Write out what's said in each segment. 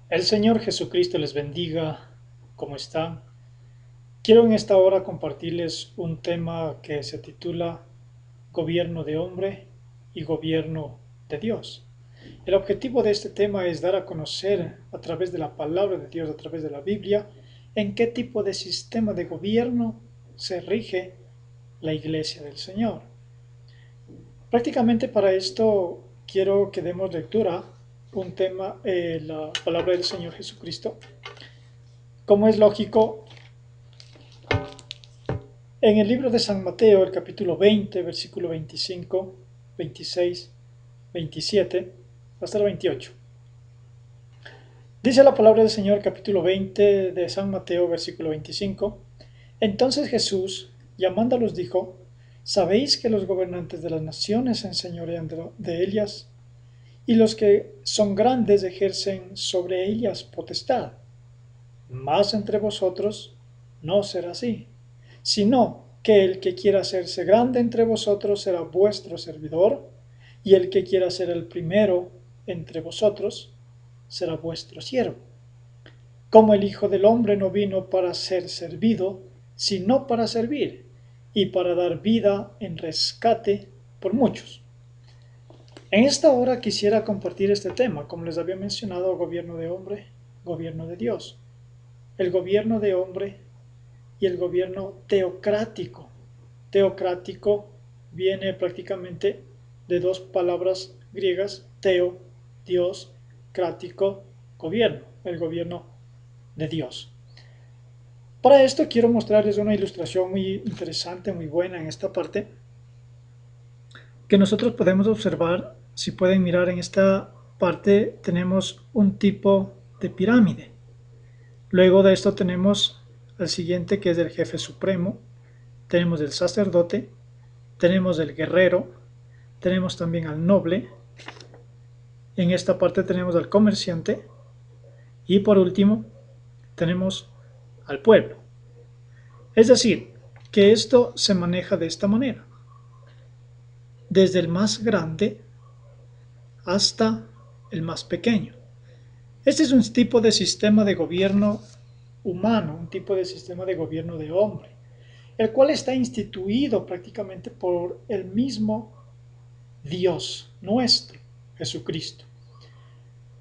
El Señor Jesucristo les bendiga. ¿Cómo están? Quiero en esta hora compartirles un tema que se titula Gobierno de hombre y gobierno de Dios. El objetivo de este tema es dar a conocer a través de la palabra de Dios, a través de la Biblia, en qué tipo de sistema de gobierno se rige la iglesia del Señor. Prácticamente para esto quiero que demos lectura un tema, la palabra del Señor Jesucristo. Como es lógico, en el libro de San Mateo, el capítulo 20, versículo 25, 26, 27, hasta el 28. Dice la palabra del Señor, capítulo 20 de San Mateo, versículo 25. Entonces Jesús, llamándolos, dijo: ¿Sabéis que los gobernantes de las naciones se enseñorean de ellas, y los que son grandes ejercen sobre ellas potestad? Mas entre vosotros no será así, sino que el que quiera hacerse grande entre vosotros será vuestro servidor, y el que quiera ser el primero entre vosotros será vuestro siervo. Como el Hijo del Hombre no vino para ser servido, sino para servir, y para dar vida en rescate por muchos. En esta hora quisiera compartir este tema, como les había mencionado: gobierno de hombre, gobierno de Dios. El gobierno de hombre y el gobierno teocrático. Teocrático viene prácticamente de dos palabras griegas: teo, Dios; crático, gobierno, el gobierno de Dios. Para esto quiero mostrarles una ilustración muy interesante, muy buena en esta parte, que nosotros podemos observar. Si pueden mirar en esta parte, tenemos un tipo de pirámide. Luego de esto tenemos el siguiente, que es el jefe supremo. Tenemos el sacerdote, tenemos el guerrero, tenemos también al noble. En esta parte tenemos al comerciante, y por último tenemos al pueblo. Es decir, que esto se maneja de esta manera: desde el más grande hasta el más pequeño. Este es un tipo de sistema de gobierno humano, un tipo de sistema de gobierno de hombre, el cual está instituido prácticamente por el mismo Dios nuestro, Jesucristo.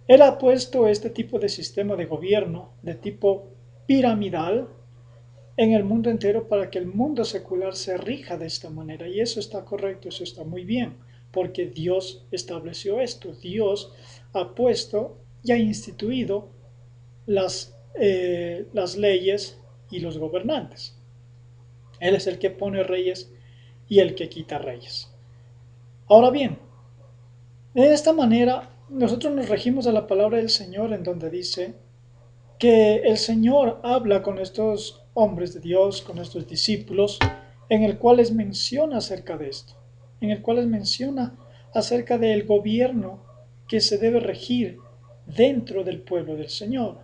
Él ha puesto este tipo de sistema de gobierno de tipo piramidal en el mundo entero para que el mundo secular se rija de esta manera. Y eso está correcto, eso está muy bien, porque Dios estableció esto. Dios ha puesto y ha instituido las leyes y los gobernantes. Él es el que pone reyes y el que quita reyes. Ahora bien, de esta manera nosotros nos regimos a la palabra del Señor, en donde dice que el Señor habla con estos hombres de Dios, con estos discípulos, en el cual les menciona acerca de esto, en el cual les menciona acerca del gobierno que se debe regir dentro del pueblo del Señor.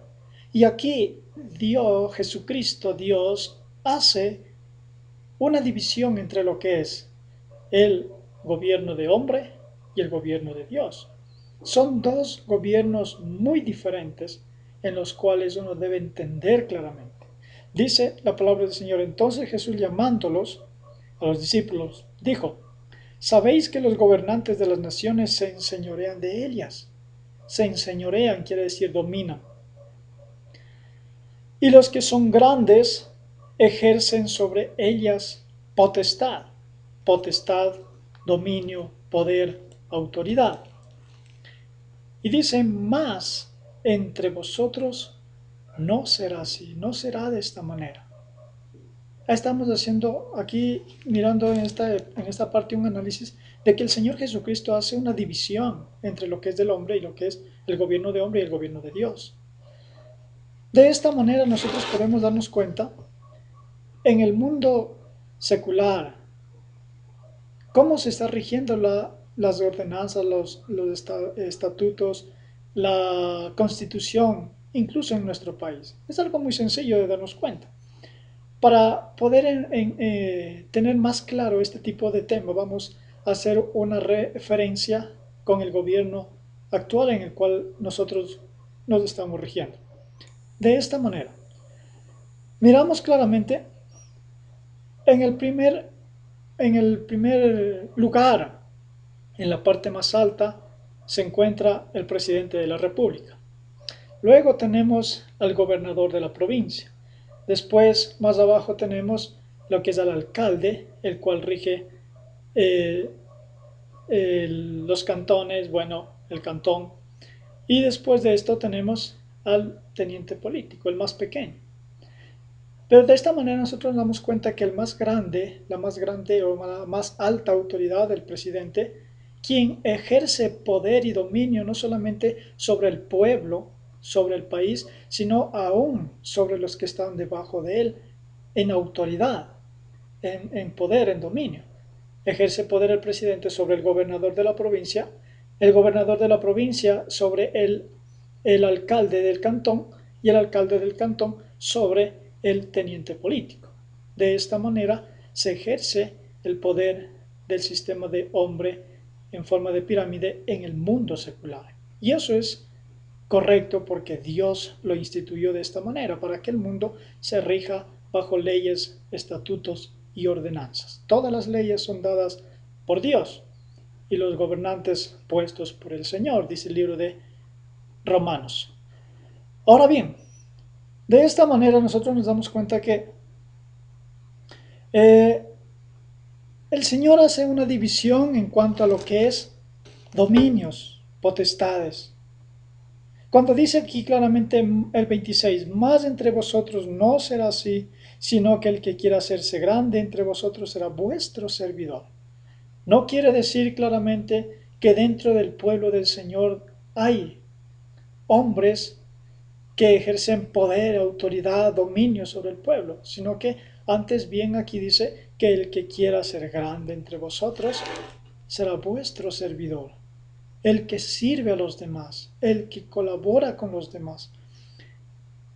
Y aquí Dios, Jesucristo, Dios, hace una división entre lo que es el gobierno de hombre y el gobierno de Dios. Son dos gobiernos muy diferentes, en los cuales uno debe entender claramente. Dice la palabra del Señor: entonces Jesús, llamándolos a los discípulos, dijo: ¿Sabéis que los gobernantes de las naciones se enseñorean de ellas? Se enseñorean quiere decir dominan. Y los que son grandes ejercen sobre ellas potestad. Potestad, dominio, poder, autoridad. Y dice: más entre vosotros no será así, no será de esta manera. Estamos haciendo aquí, mirando en esta parte, un análisis de que el Señor Jesucristo hace una división entre lo que es del hombre y lo que es el gobierno de hombre y el gobierno de Dios. De esta manera nosotros podemos darnos cuenta en el mundo secular cómo se está rigiendo las ordenanzas, los estatutos, la constitución, incluso en nuestro país. Es algo muy sencillo de darnos cuenta. Para poder tener más claro este tipo de tema, vamos a hacer una referencia con el gobierno actual en el cual nosotros nos estamos rigiendo. De esta manera, miramos claramente en el primer lugar, en la parte más alta, se encuentra el presidente de la República. Luego tenemos al gobernador de la provincia. Después, más abajo, tenemos lo que es el alcalde, el cual rige eh, los cantones, bueno, el cantón. Y después de esto tenemos al teniente político, el más pequeño. Pero de esta manera nosotros nos damos cuenta que la más grande o la más alta autoridad del presidente, quien ejerce poder y dominio no solamente sobre el pueblo, sobre el país, sino aún sobre los que están debajo de él, en autoridad, en poder, en dominio. Ejerce poder el presidente sobre el gobernador de la provincia, el gobernador de la provincia sobre el alcalde del cantón y el alcalde del cantón sobre el teniente político. De esta manera se ejerce el poder del sistema de hombre en forma de pirámide en el mundo secular. Y eso es correcto porque Dios lo instituyó de esta manera, para que el mundo se rija bajo leyes, estatutos y ordenanzas. Todas las leyes son dadas por Dios y los gobernantes puestos por el Señor, dice el libro de Romanos. Ahora bien, de esta manera nosotros nos damos cuenta que el Señor hace una división en cuanto a lo que es dominios, potestades. Cuando dice aquí claramente el 26, más entre vosotros no será así, sino que el que quiera hacerse grande entre vosotros será vuestro servidor. No quiere decir claramente que dentro del pueblo del Señor hay hombres que ejercen poder, autoridad, dominio sobre el pueblo, sino que antes bien aquí dice que el que quiera ser grande entre vosotros será vuestro servidor, el que sirve a los demás, el que colabora con los demás,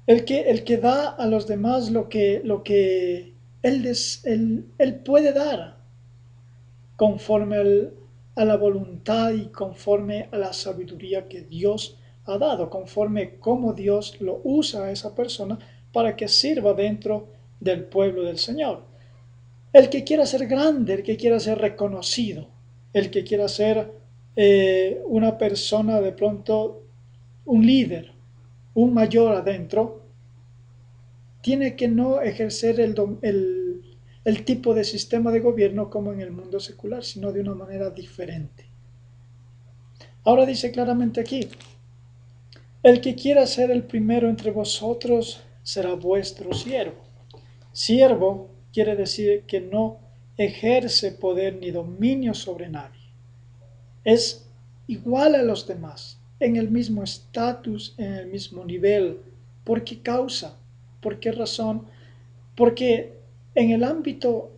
el que da a los demás lo que él puede dar conforme a la voluntad y conforme a la sabiduría que Dios ha dado, conforme cómo Dios lo usa a esa persona para que sirva dentro del pueblo del Señor. El que quiera ser grande, el que quiera ser reconocido, el que quiera ser una persona de pronto, un líder, un mayor adentro, tiene que no ejercer el tipo de sistema de gobierno como en el mundo secular, sino de una manera diferente. Ahora dice claramente aquí, el que quiera ser el primero entre vosotros será vuestro siervo. Siervo quiere decir que no ejerce poder ni dominio sobre nadie. Es igual a los demás, en el mismo estatus, en el mismo nivel. ¿Por qué causa? ¿Por qué razón? Porque en el ámbito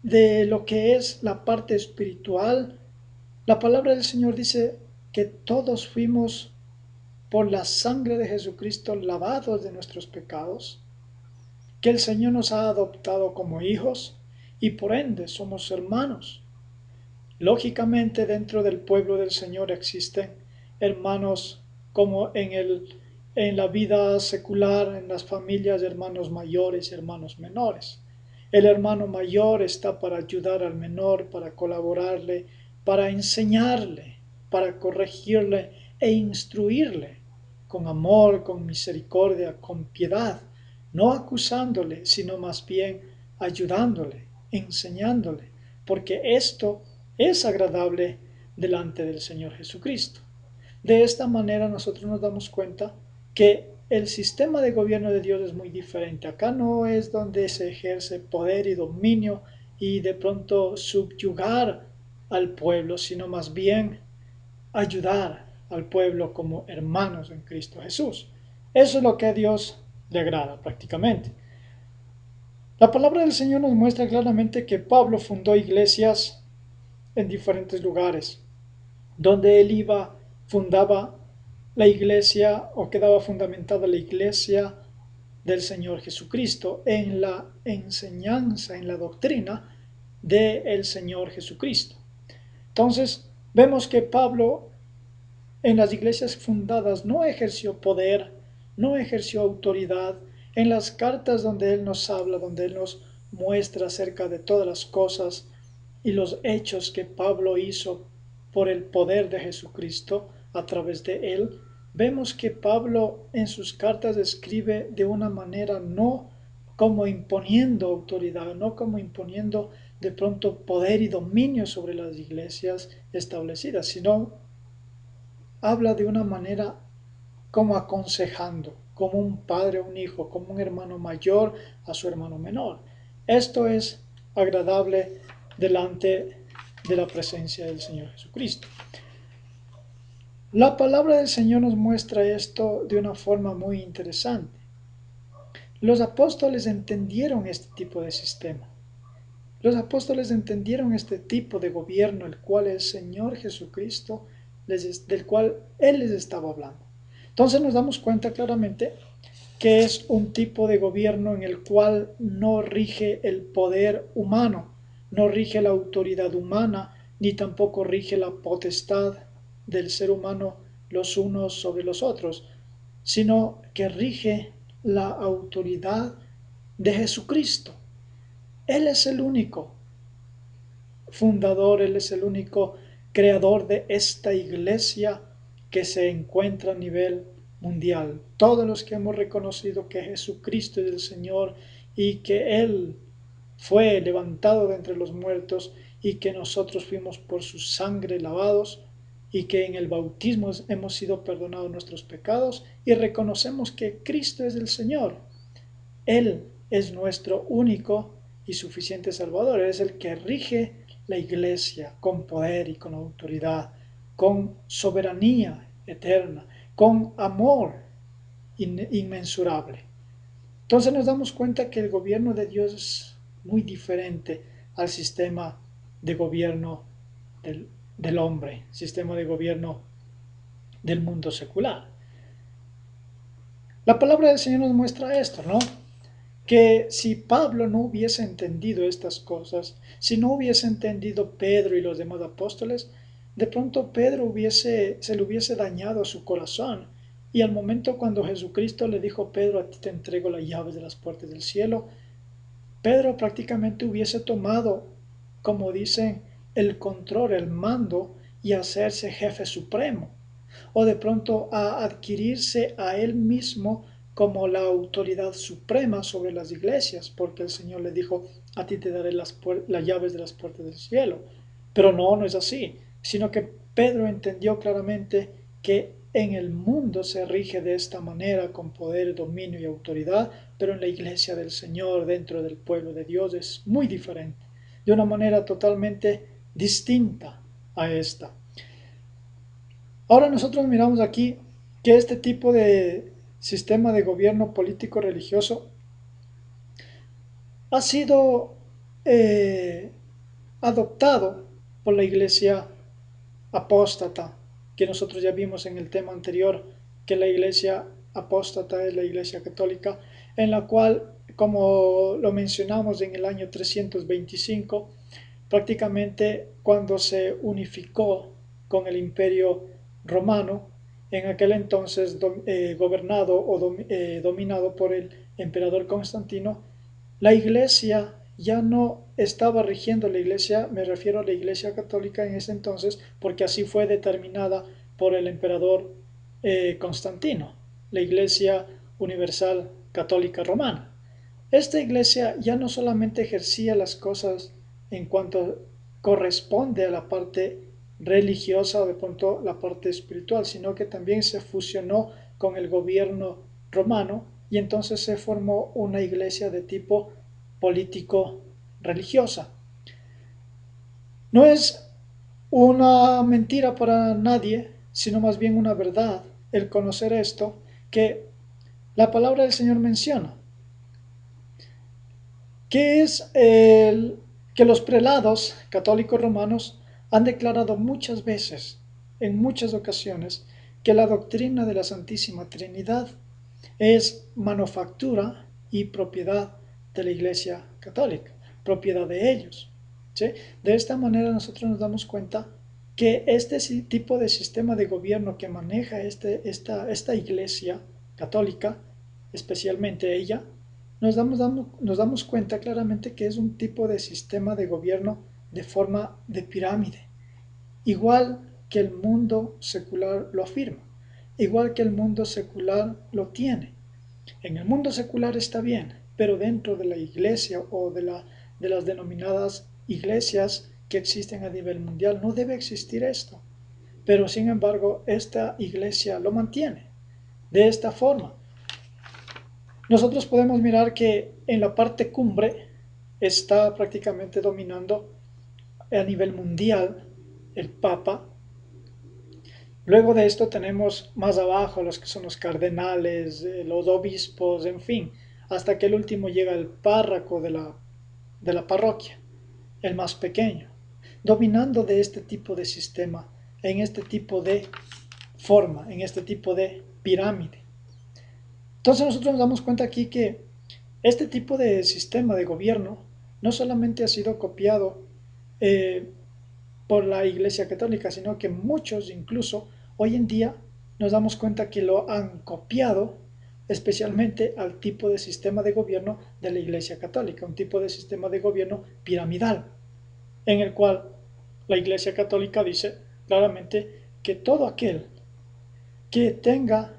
de lo que es la parte espiritual, la palabra del Señor dice que todos fuimos por la sangre de Jesucristo lavados de nuestros pecados, que el Señor nos ha adoptado como hijos y por ende somos hermanos. Lógicamente dentro del pueblo del Señor existen hermanos como en la vida secular, en las familias, hermanos mayores y hermanos menores. El hermano mayor está para ayudar al menor, para colaborarle, para enseñarle, para corregirle e instruirle con amor, con misericordia, con piedad, no acusándole, sino más bien ayudándole, enseñándole, porque esto es agradable delante del Señor Jesucristo. De esta manera nosotros nos damos cuenta que el sistema de gobierno de Dios es muy diferente. Acá no es donde se ejerce poder y dominio y de pronto subyugar al pueblo, sino más bien ayudar al pueblo como hermanos en Cristo Jesús. Eso es lo que a Dios le agrada prácticamente. La palabra del Señor nos muestra claramente que Pablo fundó iglesias en diferentes lugares, donde él iba, fundaba la iglesia o quedaba fundamentada la iglesia del Señor Jesucristo en la enseñanza, en la doctrina del Señor Jesucristo. Entonces, vemos que Pablo en las iglesias fundadas no ejerció poder, no ejerció autoridad. En las cartas donde Él nos habla, donde Él nos muestra acerca de todas las cosas y los hechos que Pablo hizo por el poder de Jesucristo a través de Él, vemos que Pablo en sus cartas escribe de una manera no como imponiendo autoridad, no como imponiendo de pronto poder y dominio sobre las iglesias establecidas, sino habla de una manera como aconsejando, como un padre a un hijo, como un hermano mayor a su hermano menor. Esto es agradable delante de la presencia del Señor Jesucristo. La palabra del Señor nos muestra esto de una forma muy interesante. Los apóstoles entendieron este tipo de sistema. Los apóstoles entendieron este tipo de gobierno, el cual el Señor Jesucristo, del cual Él les estaba hablando. Entonces nos damos cuenta claramente que es un tipo de gobierno en el cual no rige el poder humano, no rige la autoridad humana, ni tampoco rige la potestad del ser humano los unos sobre los otros, sino que rige la autoridad de Jesucristo. Él es el único fundador, Él es el único creador de esta iglesia que se encuentra a nivel mundial. Todos los que hemos reconocido que Jesucristo es el Señor y que Él fue levantado de entre los muertos y que nosotros fuimos por su sangre lavados y que en el bautismo hemos sido perdonados nuestros pecados y reconocemos que Cristo es el Señor. Él es nuestro único y suficiente Salvador. Él es el que rige la iglesia con poder y con autoridad, con soberanía eterna, con amor inmensurable. Entonces nos damos cuenta que el gobierno de Dios es muy diferente al sistema de gobierno del hombre, sistema de gobierno del mundo secular. La palabra del Señor nos muestra esto, ¿no? Que si Pablo no hubiese entendido estas cosas, si no hubiese entendido Pedro y los demás apóstoles, de pronto Pedro se le hubiese dañado su corazón. Y al momento cuando Jesucristo le dijo, Pedro, a ti te entrego las llaves de las puertas del cielo, Pedro prácticamente hubiese tomado, como dicen, el control, el mando y hacerse jefe supremo. O de pronto a adquirirse a él mismo como la autoridad suprema sobre las iglesias, porque el Señor le dijo, a ti te daré las llaves de las puertas del cielo. Pero no es así, sino que Pedro entendió claramente que en el mundo se rige de esta manera, con poder, dominio y autoridad, pero en la iglesia del Señor, dentro del pueblo de Dios, es muy diferente, de una manera totalmente distinta a esta. Ahora nosotros miramos aquí que este tipo de sistema de gobierno político religioso ha sido adoptado por la iglesia apóstata, que nosotros ya vimos en el tema anterior, que la iglesia apóstata es la iglesia católica, en la cual, como lo mencionamos en el año 325, prácticamente cuando se unificó con el imperio romano, en aquel entonces gobernado o dominado por el emperador Constantino, la iglesia ya no estaba rigiendo la iglesia, me refiero a la iglesia católica en ese entonces, porque así fue determinada por el emperador Constantino, la iglesia universal católica romana. Esta iglesia ya no solamente ejercía las cosas en cuanto corresponde a la parte religiosa o de pronto la parte espiritual, sino que también se fusionó con el gobierno romano y entonces se formó una iglesia de tipo político religiosa. No es una mentira para nadie, sino más bien una verdad el conocer esto, que la palabra del Señor menciona, que es que los prelados católicos romanos han declarado muchas veces, en muchas ocasiones, que la doctrina de la Santísima Trinidad es manufactura y propiedad de la Iglesia Católica, propiedad de ellos. ¿Sí? De esta manera nosotros nos damos cuenta que este tipo de sistema de gobierno que maneja esta iglesia católica, especialmente ella, nos damos cuenta claramente que es un tipo de sistema de gobierno de forma de pirámide, igual que el mundo secular lo afirma, igual que el mundo secular lo tiene. En el mundo secular está bien, pero dentro de la iglesia o de las denominadas iglesias que existen a nivel mundial no debe existir esto. Pero sin embargo, esta iglesia lo mantiene de esta forma. Nosotros podemos mirar que en la parte cumbre está prácticamente dominando a nivel mundial el Papa. Luego de esto tenemos más abajo los que son los cardenales, los obispos, en fin, hasta que el último llega el párroco de la parroquia, el más pequeño, dominando de este tipo de sistema, en este tipo de forma, en este tipo de pirámide. Entonces nosotros nos damos cuenta aquí que este tipo de sistema de gobierno no solamente ha sido copiado por la Iglesia Católica, sino que muchos incluso hoy en día nos damos cuenta que lo han copiado especialmente al tipo de sistema de gobierno de la Iglesia Católica, un tipo de sistema de gobierno piramidal, en el cual la Iglesia Católica dice claramente que todo aquel que tenga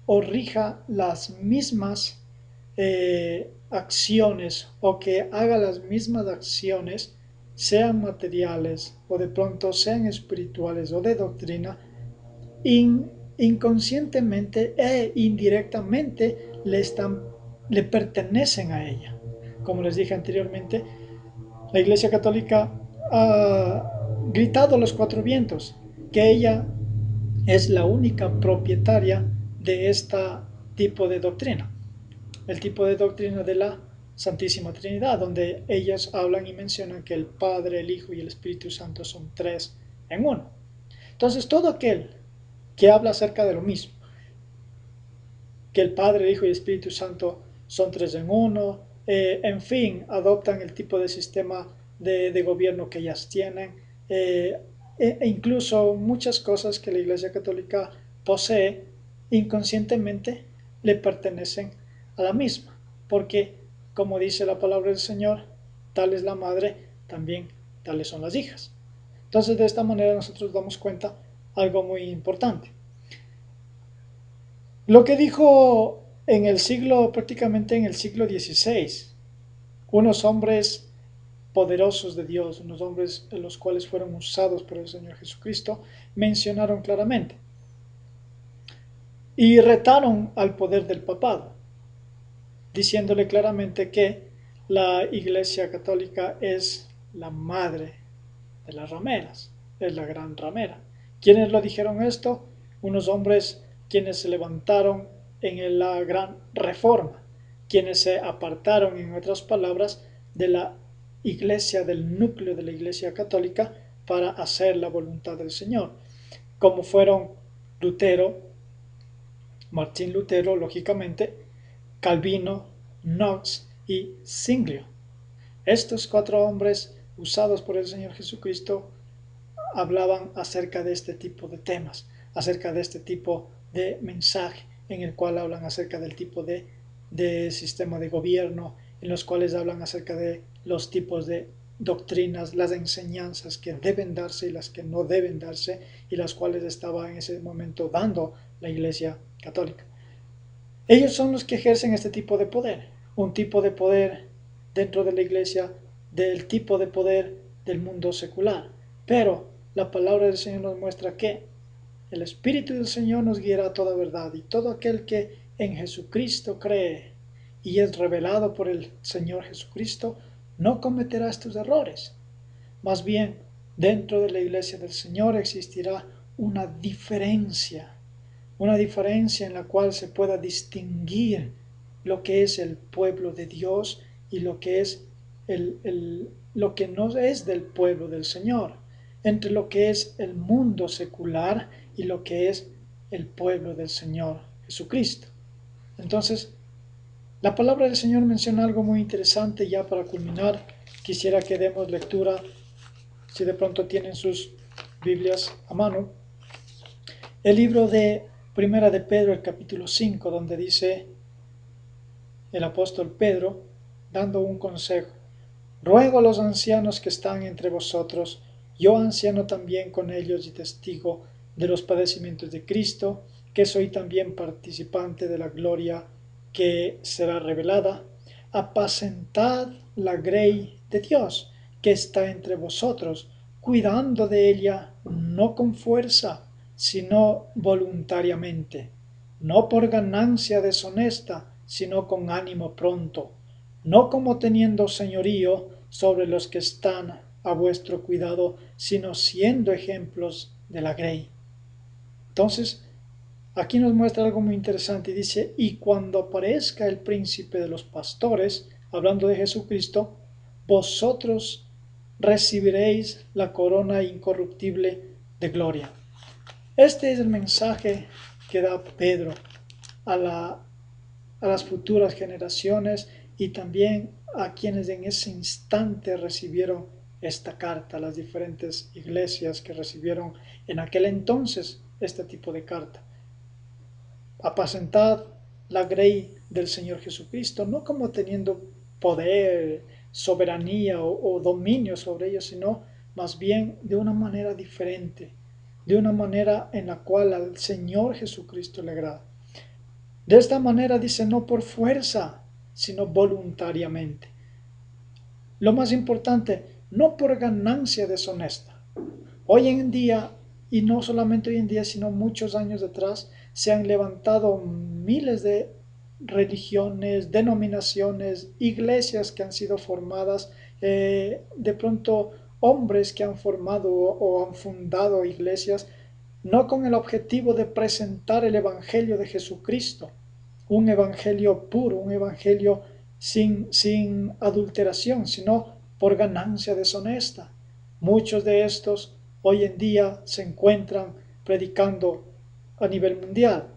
o rija las mismas acciones o que haga las mismas acciones, sean materiales o de pronto sean espirituales o de doctrina, inconscientemente e indirectamente le pertenecen a ella. Como les dije anteriormente, la Iglesia Católica ha gritado a los cuatro vientos que ella es la única propietaria de este tipo de doctrina, el tipo de doctrina de la Santísima Trinidad, donde ellos hablan y mencionan que el Padre, el Hijo y el Espíritu Santo son tres en uno. Entonces, todo aquel que habla acerca de lo mismo, que el Padre, el Hijo y el Espíritu Santo son tres en uno, en fin, adoptan el tipo de sistema de gobierno que ellas tienen, e incluso muchas cosas que la Iglesia Católica posee inconscientemente le pertenecen a la misma, porque como dice la palabra del Señor, tal es la madre, también tales son las hijas. Entonces de esta manera nosotros damos cuenta algo muy importante. Lo que dijo en el siglo, prácticamente en el siglo XVI, unos hombres poderosos de Dios, unos hombres los cuales fueron usados por el Señor Jesucristo, mencionaron claramente y retaron al poder del papado, diciéndole claramente que la Iglesia Católica es la madre de las rameras, es la gran ramera. ¿Quiénes lo dijeron esto? Unos hombres quienes se levantaron en la gran reforma, quienes se apartaron, en otras palabras, de la iglesia, del núcleo de la Iglesia Católica, para hacer la voluntad del Señor, como fueron Lutero, Martín Lutero, lógicamente, Calvino, Knox y Zwinglio. Estos cuatro hombres usados por el Señor Jesucristo hablaban acerca de este tipo de temas, acerca de este tipo de mensaje, en el cual hablan acerca del tipo de sistema de gobierno, en los cuales hablan acerca de los tipos de doctrinas, las enseñanzas que deben darse y las que no deben darse, y las cuales estaba en ese momento dando la Iglesia Católica. Ellos son los que ejercen este tipo de poder, un tipo de poder dentro de la Iglesia, del tipo de poder del mundo secular. Pero la palabra del Señor nos muestra que el Espíritu del Señor nos guiará a toda verdad, y todo aquel que en Jesucristo cree y es revelado por el Señor Jesucristo no cometerá estos errores. Más bien, dentro de la Iglesia del Señor existirá una diferencia en la cual se pueda distinguir lo que es el pueblo de Dios y lo que es lo que no es del pueblo del Señor, entre lo que es el mundo secular y lo que es el pueblo del Señor Jesucristo. Entonces, la palabra del Señor menciona algo muy interesante. Ya para culminar, quisiera que demos lectura, si de pronto tienen sus Biblias a mano, el libro de Primera de Pedro, el capítulo 5, donde dice el apóstol Pedro, dando un consejo: ruego a los ancianos que están entre vosotros, yo anciano también con ellos y testigo de los padecimientos de Cristo, que soy también participante de la gloria que será revelada. Apacentad la grey de Dios que está entre vosotros, cuidando de ella no con fuerza, sino voluntariamente, no por ganancia deshonesta, sino con ánimo pronto, no como teniendo señorío sobre los que están a vuestro cuidado, sino siendo ejemplos de la grey. Entonces, aquí nos muestra algo muy interesante y dice: y cuando aparezca el príncipe de los pastores, hablando de Jesucristo, vosotros recibiréis la corona incorruptible de gloria. Este es el mensaje que da Pedro a las futuras generaciones y también a quienes en ese instante recibieron esta carta, las diferentes iglesias que recibieron en aquel entonces este tipo de carta. Apacentad la grey del Señor Jesucristo, no como teniendo poder, soberanía o dominio sobre ellos, sino más bien de una manera diferente, de una manera en la cual al Señor Jesucristo le agrada. De esta manera dice, no por fuerza, sino voluntariamente. Lo más importante, no por ganancia deshonesta. Hoy en día, y no solamente hoy en día, sino muchos años atrás, se han levantado miles de religiones, denominaciones, iglesias que han sido formadas, de pronto hombres que han formado o han fundado iglesias, no con el objetivo de presentar el Evangelio de Jesucristo, un Evangelio puro, un Evangelio sin adulteración, sino por ganancia deshonesta. Muchos de estos hoy en día se encuentran predicando a nivel mundial.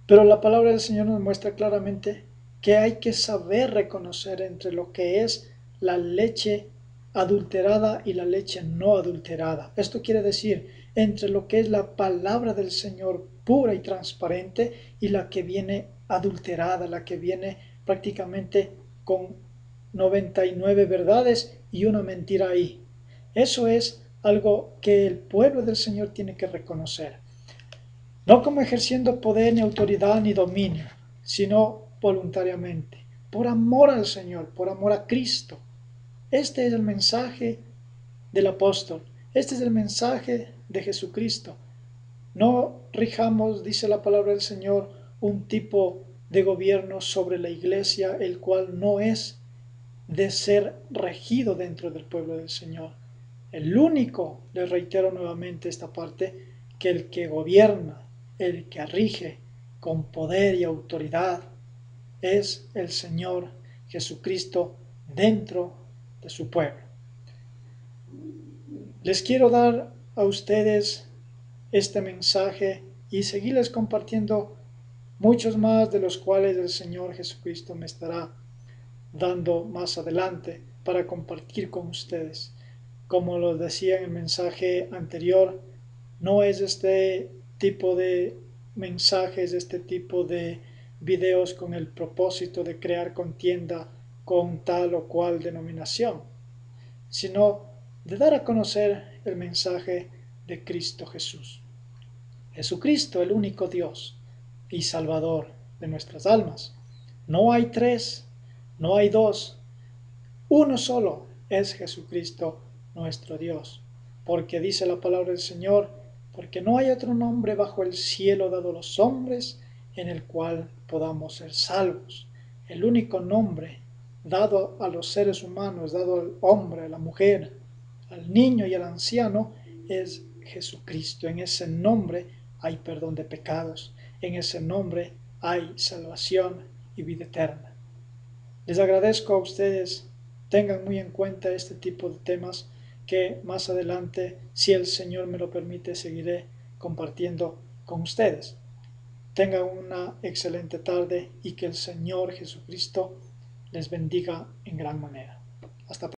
Pero la palabra del Señor nos muestra claramente que hay que saber reconocer entre lo que es la leche adulterada y la leche no adulterada. Esto quiere decir entre lo que es la palabra del Señor pura y transparente y la que viene adulterada, la que viene prácticamente con 99 verdades y una mentira ahí. Eso es algo que el pueblo del Señor tiene que reconocer. No como ejerciendo poder, ni autoridad, ni dominio, sino voluntariamente, por amor al Señor, por amor a Cristo. Este es el mensaje del apóstol, este es el mensaje de Jesucristo. No rijamos, dice la palabra del Señor, un tipo de gobierno sobre la iglesia, el cual no es de ser regido dentro del pueblo del Señor. El único, les reitero nuevamente esta parte, que el que gobierna, el que rige con poder y autoridad es el Señor Jesucristo dentro de su pueblo. Les quiero dar a ustedes este mensaje y seguirles compartiendo muchos más de los cuales el Señor Jesucristo me estará dando más adelante para compartir con ustedes. Como lo decía en el mensaje anterior, no es este tipo de mensajes, este tipo de videos con el propósito de crear contienda con tal o cual denominación, sino de dar a conocer el mensaje de Cristo Jesús. Jesucristo, el único Dios y Salvador de nuestras almas. No hay tres, no hay dos, uno solo es Jesucristo nuestro Dios. Porque dice la palabra del Señor, porque no hay otro nombre bajo el cielo dado a los hombres en el cual podamos ser salvos. El único nombre dado a los seres humanos, dado al hombre, a la mujer, al niño y al anciano, es Jesucristo. En ese nombre hay perdón de pecados. En ese nombre hay salvación y vida eterna. Les agradezco a ustedes, tengan muy en cuenta este tipo de temas que más adelante, si el Señor me lo permite, seguiré compartiendo con ustedes. Tengan una excelente tarde y que el Señor Jesucristo les bendiga en gran manera. Hasta pronto.